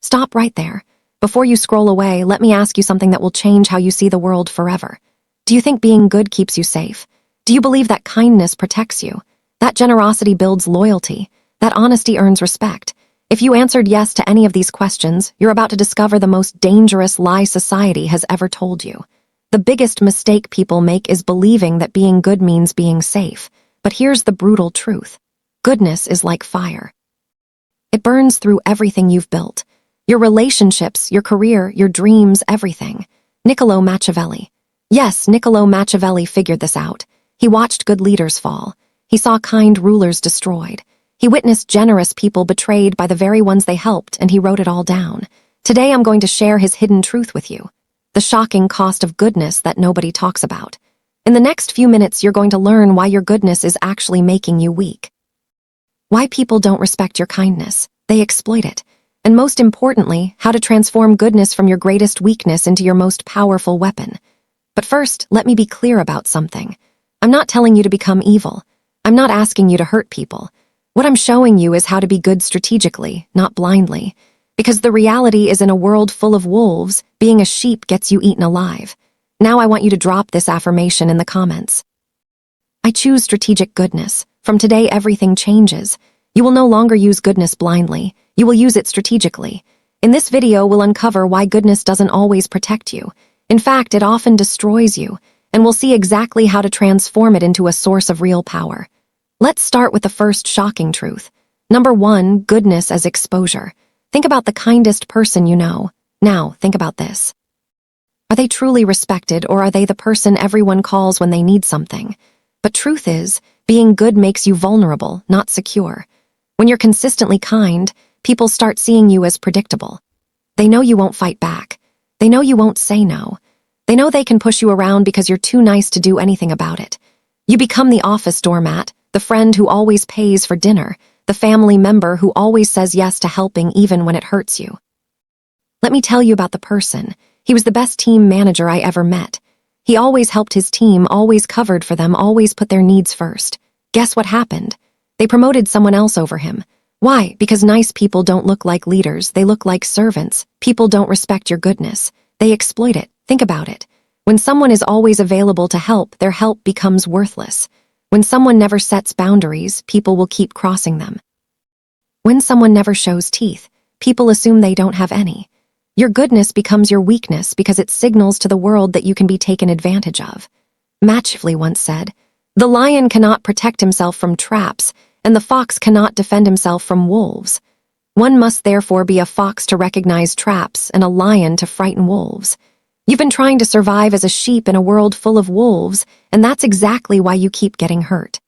Stop right there. Before you scroll away, let me ask you something that will change how you see the world forever. Do you think being good keeps you safe? Do you believe that kindness protects you? That generosity builds loyalty? That honesty earns respect? If you answered yes to any of these questions, you're about to discover the most dangerous lie society has ever told you. The biggest mistake people make is believing that being good means being safe. But here's the brutal truth. Goodness is like fire. It burns through everything you've built. Your relationships, your career, your dreams, everything. Niccolò Machiavelli. Yes, Niccolò Machiavelli figured this out. He watched good leaders fall. He saw kind rulers destroyed. He witnessed generous people betrayed by the very ones they helped, and he wrote it all down. Today I'm going to share his hidden truth with you. The shocking cost of goodness that nobody talks about. In the next few minutes, you're going to learn why your goodness is actually making you weak. Why people don't respect your kindness. They exploit it. And most importantly, how to transform goodness from your greatest weakness into your most powerful weapon. But first, let me be clear about something. I'm not telling you to become evil. I'm not asking you to hurt people. What I'm showing you is how to be good strategically, not blindly. Because the reality is, in a world full of wolves, being a sheep gets you eaten alive. Now I want you to drop this affirmation in the comments. I choose strategic goodness. From today, everything changes. You will no longer use goodness blindly. You will use it strategically. In this video, we'll uncover why goodness doesn't always protect you. In fact, it often destroys you, and we'll see exactly how to transform it into a source of real power. Let's start with the first shocking truth. Number 1, goodness as exposure. Think about the kindest person you know. Now, think about this. Are they truly respected, or are they the person everyone calls when they need something? But truth is, being good makes you vulnerable, not secure. When you're consistently kind, people start seeing you as predictable. They know you won't fight back. They know you won't say no. They know they can push you around because you're too nice to do anything about it. You become the office doormat, the friend who always pays for dinner, the family member who always says yes to helping even when it hurts you. Let me tell you about the person. He was the best team manager I ever met. He always helped his team, always covered for them, always put their needs first. Guess what happened? They promoted someone else over him. Why? Because nice people don't look like leaders, they look like servants. People don't respect your goodness. They exploit it. Think about it. When someone is always available to help, their help becomes worthless. When someone never sets boundaries, people will keep crossing them. When someone never shows teeth, people assume they don't have any. Your goodness becomes your weakness because it signals to the world that you can be taken advantage of. Machiavelli once said, "The lion cannot protect himself from traps, and the fox cannot defend himself from wolves. One must therefore be a fox to recognize traps and a lion to frighten wolves." You've been trying to survive as a sheep in a world full of wolves, and that's exactly why you keep getting hurt.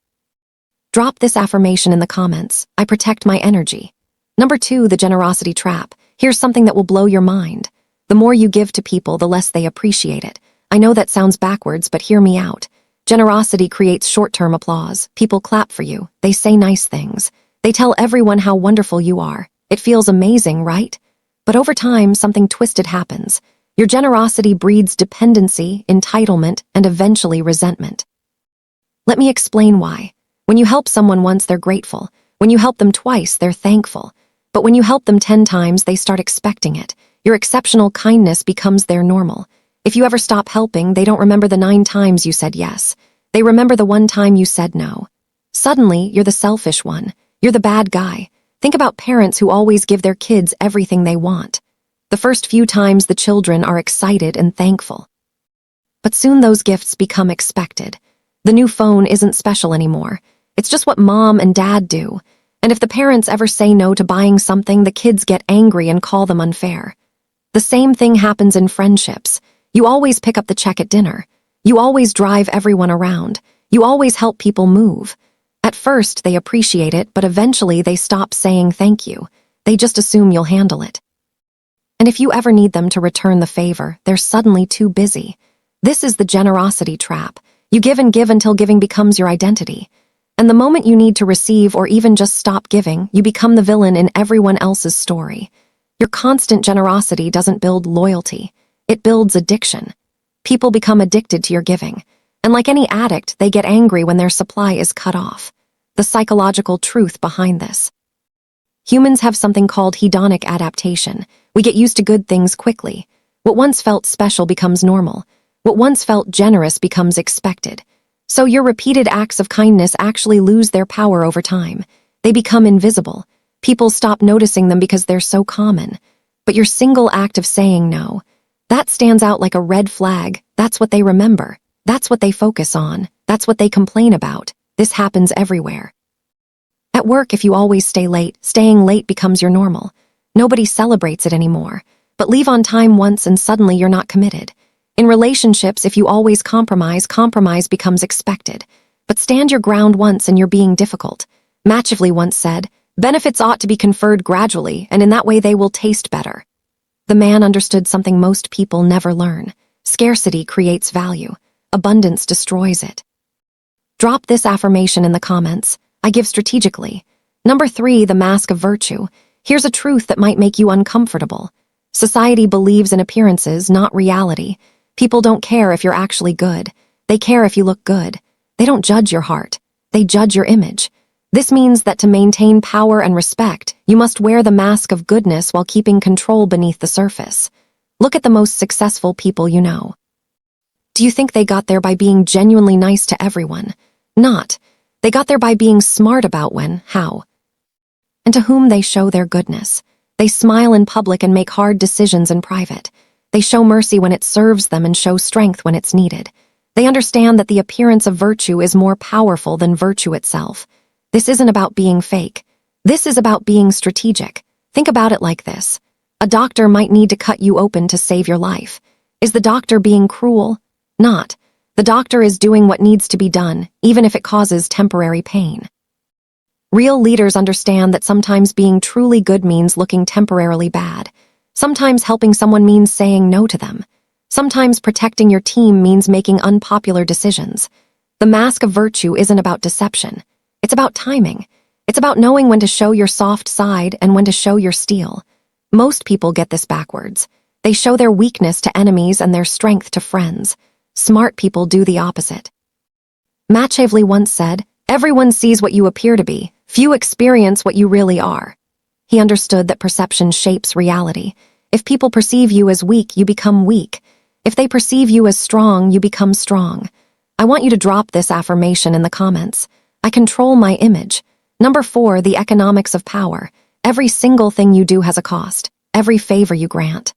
Drop this affirmation in the comments. I protect my energy. Number 2, the generosity trap. Here's something that will blow your mind. The more you give to people, the less they appreciate it. I know that sounds backwards, but hear me out. Generosity creates short-term applause. People clap for you. They say nice things. They tell everyone how wonderful you are. It feels amazing, right? But over time, something twisted happens. Your generosity breeds dependency, entitlement, and eventually resentment. Let me explain why. When you help someone once, they're grateful. When you help them twice, they're thankful. But when you help them 10 times, they start expecting it. Your exceptional kindness becomes their normal. If you ever stop helping, they don't remember the 9 times you said yes. They remember the 1 time you said no. Suddenly, you're the selfish one. You're the bad guy. Think about parents who always give their kids everything they want. The first few times, the children are excited and thankful. But soon those gifts become expected. The new phone isn't special anymore. It's just what mom and dad do. And if the parents ever say no to buying something, the kids get angry and call them unfair. The same thing happens in friendships. You always pick up the check at dinner. You always drive everyone around. You always help people move. At first, they appreciate it, but eventually they stop saying thank you. They just assume you'll handle it. And if you ever need them to return the favor, they're suddenly too busy. This is the generosity trap. You give and give until giving becomes your identity. And the moment you need to receive or even just stop giving, you become the villain in everyone else's story. Your constant generosity doesn't build loyalty. It builds addiction. People become addicted to your giving. And like any addict, they get angry when their supply is cut off. The psychological truth behind this. Humans have something called hedonic adaptation. We get used to good things quickly. What once felt special becomes normal. What once felt generous becomes expected. So your repeated acts of kindness actually lose their power over time. They become invisible. People stop noticing them because they're so common. But your single act of saying no, that stands out like a red flag. That's what they remember. That's what they focus on. That's what they complain about. This happens everywhere. At work, if you always stay late, staying late becomes your normal. Nobody celebrates it anymore. But leave on time once and suddenly you're not committed. In relationships, if you always compromise, compromise becomes expected. But stand your ground once and you're being difficult. Machiavelli once said, "Benefits ought to be conferred gradually, and in that way they will taste better." The man understood something most people never learn. Scarcity creates value. Abundance destroys it. Drop this affirmation in the comments. I give strategically. Number 3, the mask of virtue. Here's a truth that might make you uncomfortable. Society believes in appearances, not reality. People don't care if you're actually good. They care if you look good. They don't judge your heart. They judge your image. This means that to maintain power and respect, you must wear the mask of goodness while keeping control beneath the surface. Look at the most successful people you know. Do you think they got there by being genuinely nice to everyone? Not. They got there by being smart about when, how, and to whom they show their goodness. They smile in public and make hard decisions in private. They show mercy when it serves them and show strength when it's needed. They understand that the appearance of virtue is more powerful than virtue itself. This isn't about being fake. This is about being strategic. Think about it like this. A doctor might need to cut you open to save your life. Is the doctor being cruel? Not. The doctor is doing what needs to be done, even if it causes temporary pain. Real leaders understand that sometimes being truly good means looking temporarily bad. Sometimes helping someone means saying no to them. Sometimes protecting your team means making unpopular decisions. The mask of virtue isn't about deception. It's about timing. It's about knowing when to show your soft side and when to show your steel. Most people get this backwards. They show their weakness to enemies and their strength to friends. Smart people do the opposite. Machiavelli once said, "Everyone sees what you appear to be. Few experience what you really are." He understood that perception shapes reality. If people perceive you as weak, you become weak. If they perceive you as strong, you become strong. I want you to drop this affirmation in the comments. I control my image. Number 4, the economics of power. Every single thing you do has a cost. Every favor you grant.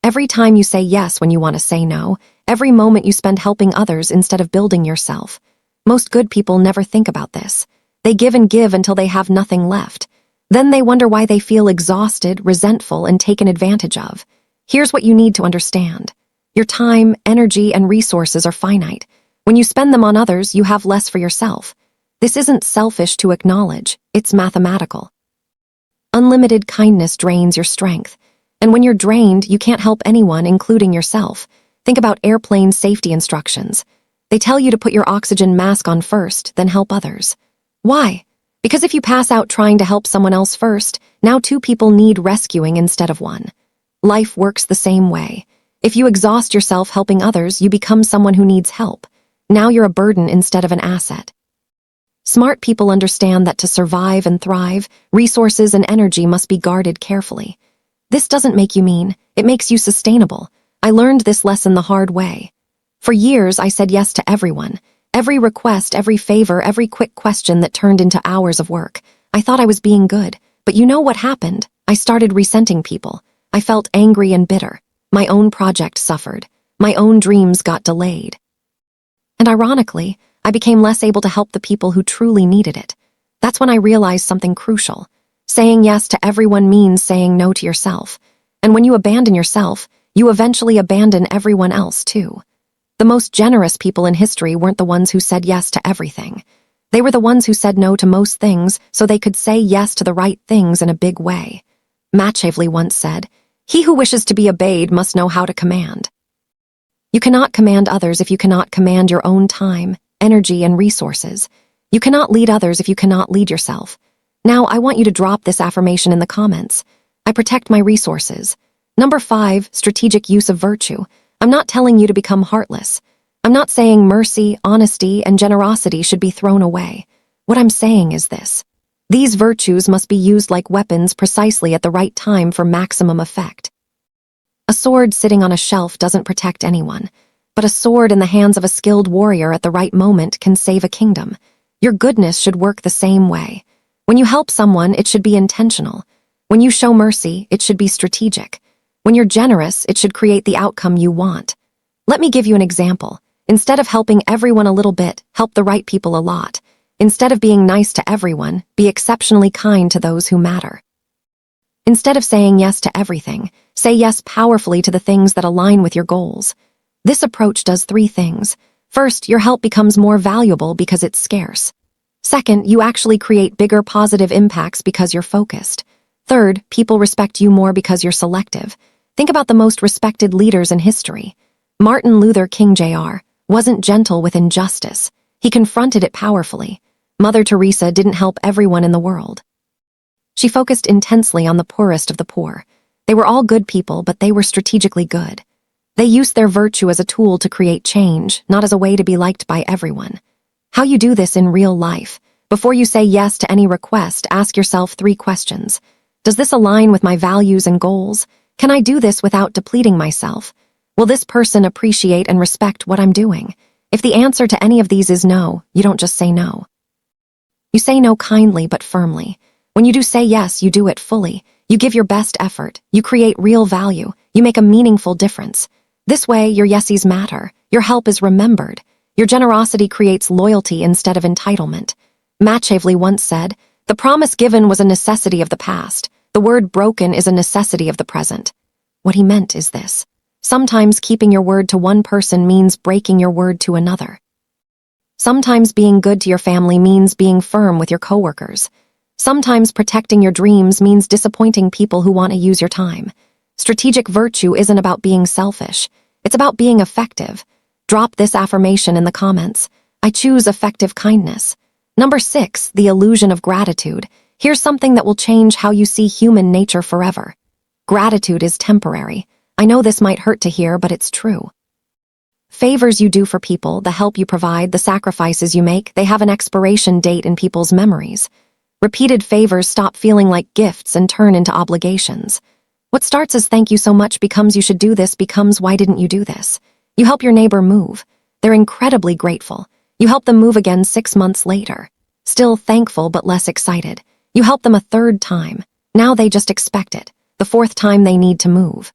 Every time you say yes when you want to say no. Every moment you spend helping others instead of building yourself. Most good people never think about this. They give and give until they have nothing left. Then they wonder why they feel exhausted, resentful, and taken advantage of. Here's what you need to understand. Your time, energy, and resources are finite. When you spend them on others, you have less for yourself. This isn't selfish to acknowledge, it's mathematical. Unlimited kindness drains your strength. And when you're drained, you can't help anyone, including yourself. Think about airplane safety instructions. They tell you to put your oxygen mask on first, then help others. Why? Because if you pass out trying to help someone else first, now 2 people need rescuing instead of 1. Life works the same way. If you exhaust yourself helping others, you become someone who needs help. Now you're a burden instead of an asset. Smart people understand that to survive and thrive, resources and energy must be guarded carefully. This doesn't make you mean, it makes you sustainable. I learned this lesson the hard way. For years, I said yes to everyone. Every request, every favor, every quick question that turned into hours of work. I thought I was being good. But you know what happened? I started resenting people. I felt angry and bitter. My own project suffered. My own dreams got delayed. And ironically, I became less able to help the people who truly needed it. That's when I realized something crucial. Saying yes to everyone means saying no to yourself. And when you abandon yourself, you eventually abandon everyone else too. The most generous people in history weren't the ones who said yes to everything. They were the ones who said no to most things so they could say yes to the right things in a big way. Machiavelli once said, "He who wishes to be obeyed must know how to command." You cannot command others if you cannot command your own time, energy, and resources. You cannot lead others if you cannot lead yourself. Now, I want you to drop this affirmation in the comments. I protect my resources. Number 5, strategic use of virtue. I'm not telling you to become heartless. I'm not saying mercy, honesty, and generosity should be thrown away. What I'm saying is this. These virtues must be used like weapons precisely at the right time for maximum effect. A sword sitting on a shelf doesn't protect anyone, but a sword in the hands of a skilled warrior at the right moment can save a kingdom. Your goodness should work the same way. When you help someone, it should be intentional. When you show mercy, it should be strategic. When you're generous, it should create the outcome you want. Let me give you an example. Instead of helping everyone a little bit, help the right people a lot. Instead of being nice to everyone, be exceptionally kind to those who matter. Instead of saying yes to everything, say yes powerfully to the things that align with your goals. This approach does 3 things. First, your help becomes more valuable because it's scarce. Second, you actually create bigger positive impacts because you're focused. Third, people respect you more because you're selective. Think about the most respected leaders in history. Martin Luther King Jr. wasn't gentle with injustice. He confronted it powerfully. Mother Teresa didn't help everyone in the world. She focused intensely on the poorest of the poor. They were all good people, but they were strategically good. They used their virtue as a tool to create change, not as a way to be liked by everyone. How you do this in real life. Before you say yes to any request, ask yourself 3 questions. Does this align with my values and goals? Can I do this without depleting myself? Will this person appreciate and respect what I'm doing? If the answer to any of these is no, you don't just say no. You say no kindly but firmly. When you do say yes, you do it fully. You give your best effort. You create real value. You make a meaningful difference. This way, your yesies matter. Your help is remembered. Your generosity creates loyalty instead of entitlement. Machiavelli once said, "The promise given was a necessity of the past. The word broken is a necessity of the present." What he meant is this. Sometimes keeping your word to one person means breaking your word to another. Sometimes being good to your family means being firm with your coworkers. Sometimes protecting your dreams means disappointing people who want to use your time. Strategic virtue isn't about being selfish. It's about being effective. Drop this affirmation in the comments. I choose effective kindness. Number 6, the illusion of gratitude. Here's something that will change how you see human nature forever. Gratitude is temporary. I know this might hurt to hear, but it's true. Favors you do for people, the help you provide, the sacrifices you make, they have an expiration date in people's memories. Repeated favors stop feeling like gifts and turn into obligations. What starts as "thank you so much" becomes "you should do this" becomes "why didn't you do this?" You help your neighbor move. They're incredibly grateful. You help them move again 6 months later. Still thankful but less excited. You help them a 3rd time. Now they just expect it. The 4th time they need to move.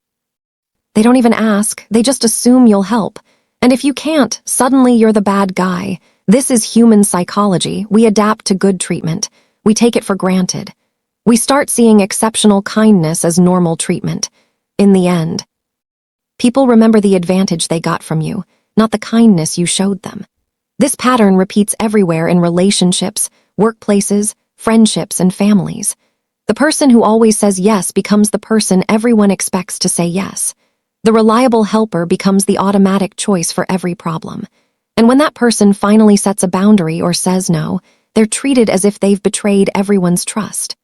They don't even ask, they just assume you'll help. And if you can't, suddenly you're the bad guy. This is human psychology. We adapt to good treatment. We take it for granted. We start seeing exceptional kindness as normal treatment. In the end, people remember the advantage they got from you, not the kindness you showed them. This pattern repeats everywhere in relationships, workplaces, friendships, and families. The person who always says yes becomes the person everyone expects to say yes. The reliable helper becomes the automatic choice for every problem. And when that person finally sets a boundary or says no, they're treated as if they've betrayed everyone's trust.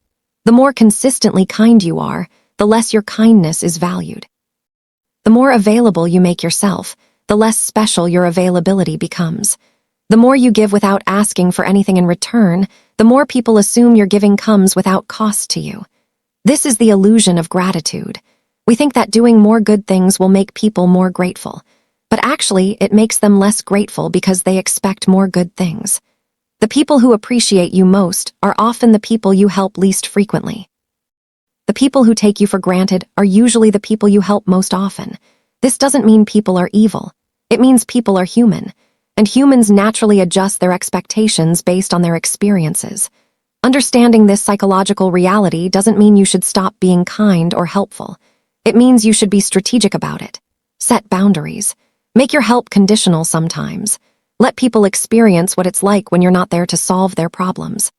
The more consistently kind you are, the less your kindness is valued. The more available you make yourself, the less special your availability becomes. The more you give without asking for anything in return, the more people assume your giving comes without cost to you. This is the illusion of gratitude. We think that doing more good things will make people more grateful, but actually it makes them less grateful because they expect more good things. The people who appreciate you most are often the people you help least frequently. The people who take you for granted are usually the people you help most often. This doesn't mean people are evil. It means people are human, and humans naturally adjust their expectations based on their experiences. Understanding this psychological reality doesn't mean you should stop being kind or helpful. It means you should be strategic about it. Set boundaries. Make your help conditional sometimes. Let people experience what it's like when you're not there to solve their problems.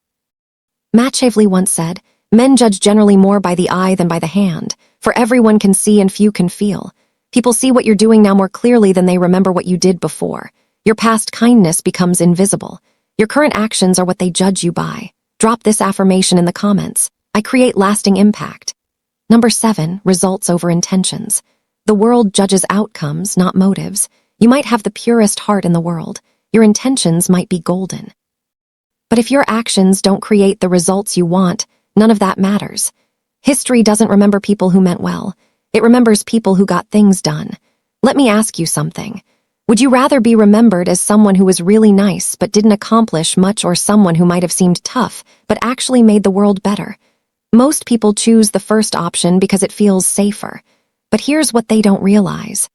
Machiavelli once said, "Men judge generally more by the eye than by the hand, for everyone can see and few can feel. People see what you're doing now more clearly than they remember what you did before. Your past kindness becomes invisible. Your current actions are what they judge you by." Drop this affirmation in the comments. I create lasting impact. Number 7, results over intentions. The world judges outcomes, not motives. You might have the purest heart in the world. Your intentions might be golden. But if your actions don't create the results you want, none of that matters. History doesn't remember people who meant well. It remembers people who got things done. Let me ask you something. Would you rather be remembered as someone who was really nice but didn't accomplish much, or someone who might have seemed tough but actually made the world better? Most people choose the first option because it feels safer. But here's what they don't realize.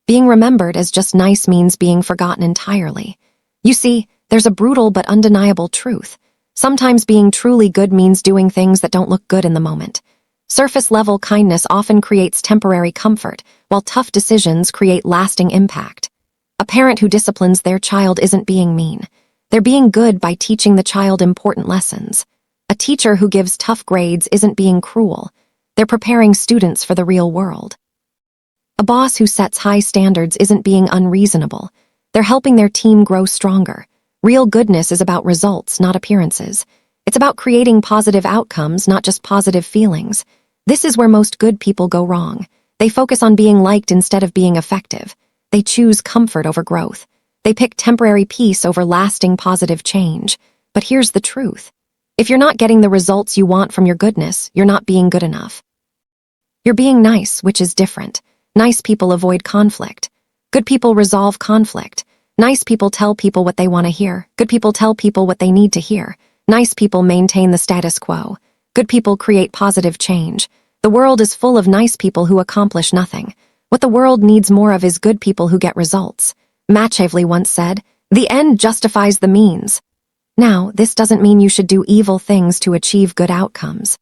Being remembered as just nice means being forgotten entirely. You see, there's a brutal but undeniable truth. Sometimes being truly good means doing things that don't look good in the moment. Surface-level kindness often creates temporary comfort, while tough decisions create lasting impact. A parent who disciplines their child isn't being mean. They're being good by teaching the child important lessons. A teacher who gives tough grades isn't being cruel. They're preparing students for the real world. A boss who sets high standards isn't being unreasonable. They're helping their team grow stronger. Real goodness is about results, not appearances. It's about creating positive outcomes, not just positive feelings. This is where most good people go wrong. They focus on being liked instead of being effective. They choose comfort over growth. They pick temporary peace over lasting positive change. But here's the truth. If you're not getting the results you want from your goodness, you're not being good enough. You're being nice, which is different. Nice people avoid conflict. Good people resolve conflict. Nice people tell people what they want to hear. Good people tell people what they need to hear. Nice people maintain the status quo. Good people create positive change. The world is full of nice people who accomplish nothing. What the world needs more of is good people who get results. Machiavelli once said, "The end justifies the means." Now, this doesn't mean you should do evil things to achieve good outcomes.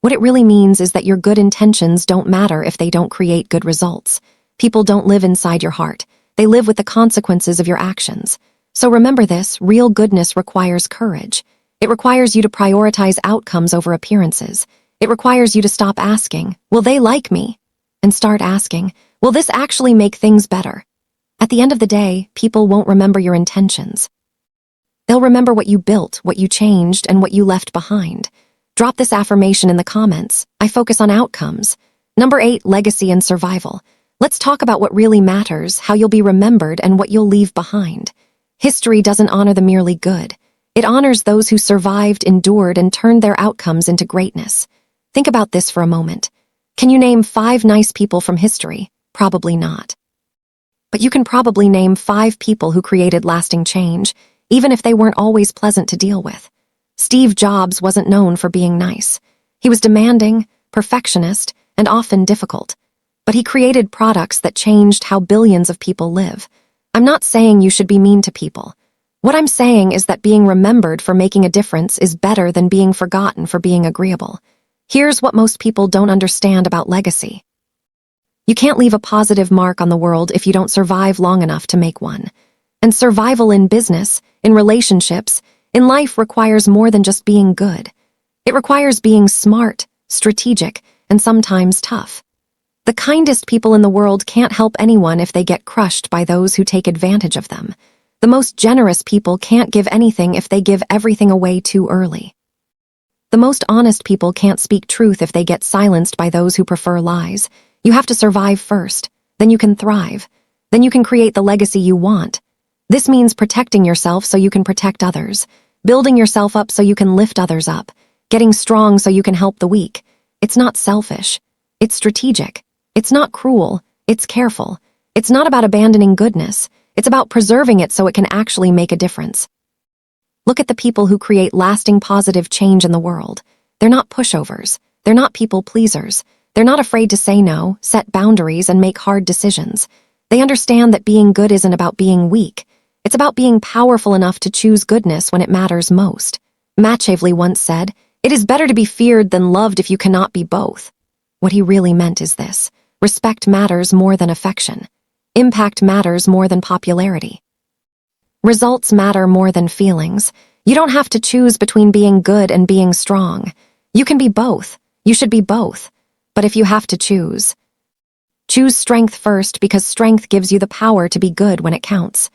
What it really means is that your good intentions don't matter if they don't create good results. People don't live inside your heart. They live with the consequences of your actions. So remember this, real goodness requires courage. It requires you to prioritize outcomes over appearances. It requires you to stop asking, "Will they like me?" and start asking, "Will this actually make things better?" At the end of the day, people won't remember your intentions. They'll remember what you built, what you changed, and what you left behind. Drop this affirmation in the comments. I focus on outcomes. Number 8, legacy and survival. Let's talk about what really matters, how you'll be remembered, and what you'll leave behind. History doesn't honor the merely good. It honors those who survived, endured, and turned their outcomes into greatness. Think about this for a moment. Can you name 5 nice people from history? Probably not. But you can probably name 5 people who created lasting change, even if they weren't always pleasant to deal with. Steve Jobs wasn't known for being nice. He was demanding, perfectionist, and often difficult. But he created products that changed how billions of people live. I'm not saying you should be mean to people. What I'm saying is that being remembered for making a difference is better than being forgotten for being agreeable. Here's what most people don't understand about legacy. You can't leave a positive mark on the world if you don't survive long enough to make one. And survival in business, in relationships, in life requires more than just being good. It requires being smart, strategic, and sometimes tough. The kindest people in the world can't help anyone if they get crushed by those who take advantage of them. The most generous people can't give anything if they give everything away too early. The most honest people can't speak truth if they get silenced by those who prefer lies. You have to survive first, then you can thrive. Then you can create the legacy you want. This means protecting yourself so you can protect others, building yourself up so you can lift others up, getting strong so you can help the weak. It's not selfish. It's strategic. It's not cruel. It's careful. It's not about abandoning goodness. It's about preserving it so it can actually make a difference. Look at the people who create lasting positive change in the world. They're not pushovers. They're not people pleasers. They're not afraid to say no, set boundaries, and make hard decisions. They understand that being good isn't about being weak. It's about being powerful enough to choose goodness when it matters most. Machiavelli once said, "It is better to be feared than loved if you cannot be both." What he really meant is this: respect matters more than affection. Impact matters more than popularity. Results matter more than feelings. You don't have to choose between being good and being strong. You can be both. You should be both. But if you have to choose, choose strength first, because strength gives you the power to be good when it counts.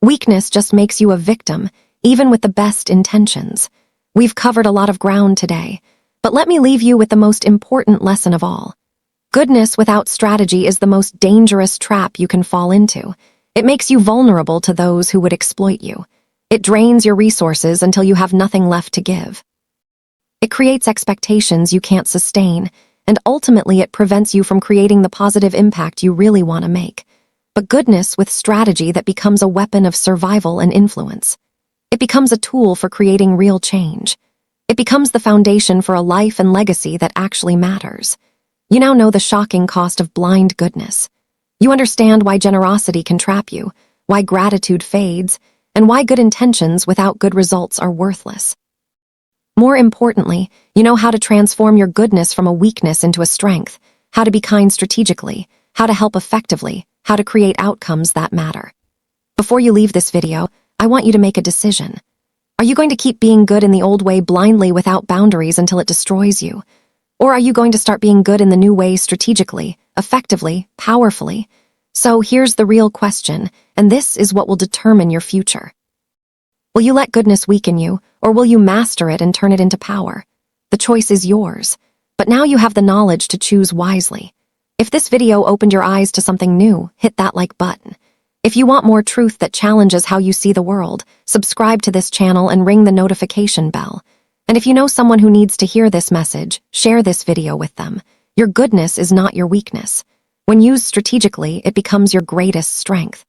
Weakness just makes you a victim, even with the best intentions. We've covered a lot of ground today, but let me leave you with the most important lesson of all. Goodness without strategy is the most dangerous trap you can fall into. It makes you vulnerable to those who would exploit you. It drains your resources until you have nothing left to give. It creates expectations you can't sustain, and ultimately it prevents you from creating the positive impact you really want to make. But goodness with strategy that becomes a weapon of survival and influence. It becomes a tool for creating real change. It becomes the foundation for a life and legacy that actually matters. You now know the shocking cost of blind goodness. You understand why generosity can trap you, why gratitude fades, and why good intentions without good results are worthless. More importantly, you know how to transform your goodness from a weakness into a strength, how to be kind strategically, how to help effectively, how to create outcomes that matter. Before you leave this video, I want you to make a decision. Are you going to keep being good in the old way blindly without boundaries until it destroys you? Or are you going to start being good in the new way strategically, effectively, powerfully? So here's the real question, and this is what will determine your future. Will you let goodness weaken you, or will you master it and turn it into power? The choice is yours, but now you have the knowledge to choose wisely. If this video opened your eyes to something new, hit that like button. If you want more truth that challenges how you see the world, subscribe to this channel and ring the notification bell. And if you know someone who needs to hear this message, share this video with them. Your goodness is not your weakness. When used strategically, it becomes your greatest strength.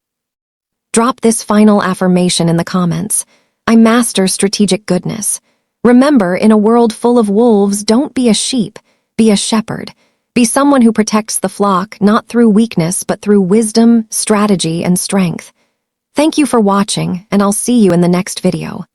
Drop this final affirmation in the comments. I master strategic goodness. Remember, in a world full of wolves, don't be a sheep, be a shepherd. Be someone who protects the flock, not through weakness, but through wisdom, strategy, and strength. Thank you for watching, and I'll see you in the next video.